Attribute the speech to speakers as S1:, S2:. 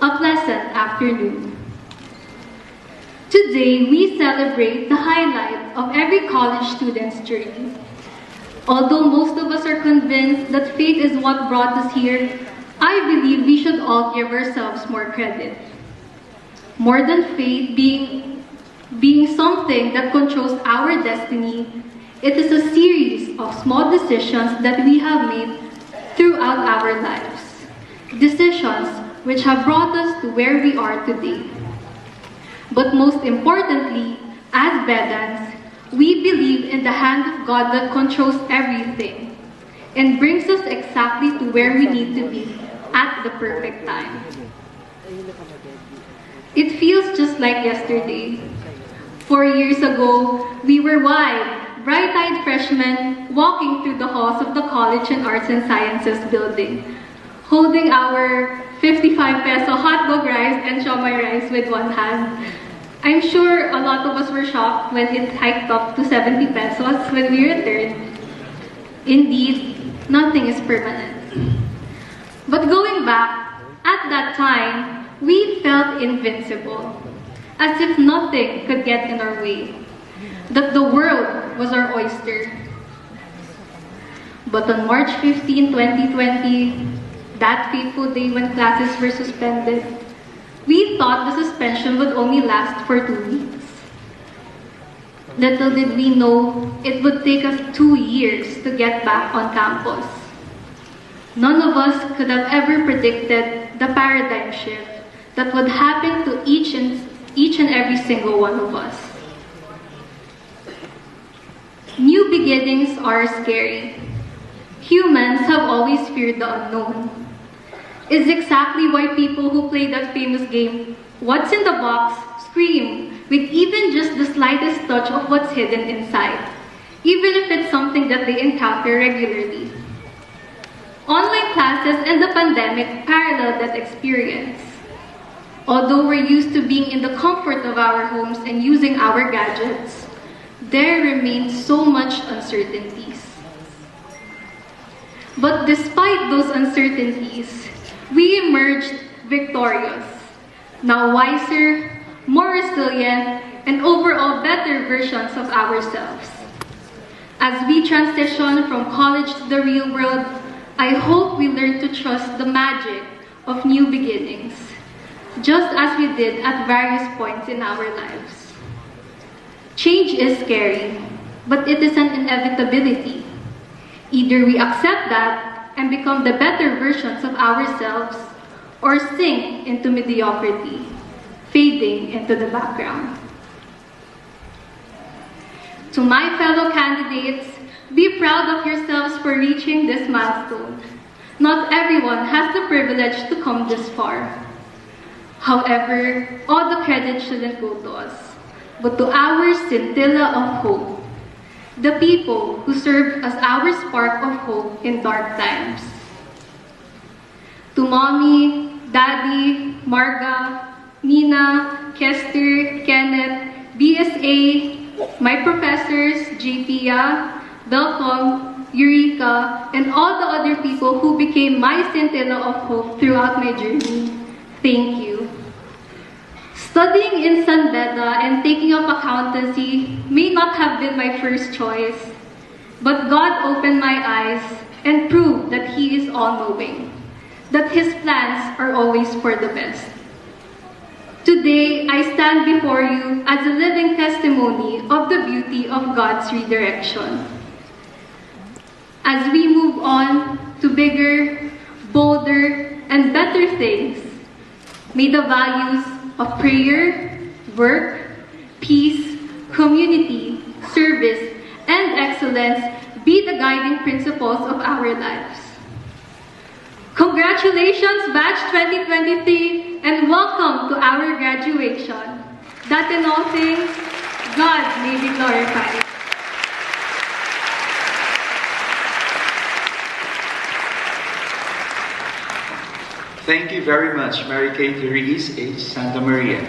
S1: a pleasant afternoon. Today, we celebrate the highlight of every college student's journey. Although most of us are convinced that faith is what brought us here, I believe we should all give ourselves more credit. More than faith being something that controls our destiny, it is a series of small decisions that we have made throughout our lives. Decisions which have brought us to where we are today. But most importantly, as Vedans, we believe in the hand of God that controls everything and brings us exactly to where we need to be at the perfect time. It feels just like yesterday. 4 years ago, we were wide, bright-eyed freshmen walking through the halls of the College and Arts and Sciences building, holding our 55 peso hot dog rice and siomai rice with one hand. I'm sure a lot of us were shocked when it hiked up to 70 pesos when we returned. Indeed, nothing is permanent. But going back, at that time, we felt invincible, as if nothing could get in our way, that the world was our oyster. But on March 15, 2020, that fateful day when classes were suspended, we thought the suspension would only last for 2 weeks. Little did we know it would take us 2 years to get back on campus. None of us could have ever predicted the paradigm shift that would happen to each and every single one of us. New beginnings are scary. Humans have always feared the unknown. It's exactly why people who play that famous game, What's in the Box, scream with even just the slightest touch of what's hidden inside, even if it's something that they encounter regularly. Online classes and the pandemic paralleled that experience. Although we're used to being in the comfort of our homes and using our gadgets, there remains so much uncertainties. But despite those uncertainties, we emerged victorious, now wiser, more resilient, and overall better versions of ourselves. As we transition from college to the real world, I hope we learn to trust the magic of new beginnings, just as we did at various points in our lives. Change is scary, but it is an inevitability. Either we accept that and become the better versions of ourselves, or sink into mediocrity, fading into the background. To my fellow candidates, be proud of yourselves for reaching this milestone. Not everyone has the privilege to come this far. However, all the credit shouldn't go to us, but to our scintilla of hope, the people who serve as our spark of hope in dark times. To Mommy, Daddy, Marga, Nina, Kester, Kenneth, BSA, my professors, JPia, Belcom, Eureka, and all the other people who became my scintilla of hope throughout my journey, thank you. Studying in San Beda and taking up accountancy may not have been my first choice, but God opened my eyes and proved that He is all-knowing, that His plans are always for the best. Today, I stand before you as a living testimony of the beauty of God's redirection. As we move on to bigger, bolder, and better things, may the values of prayer, work, peace, community, service, and excellence be the guiding principles of our lives. Congratulations, Batch 2023, and welcome to our graduation. That in all things, God may be glorified.
S2: Thank you very much, Mary Kay Therese H. Santa Maria.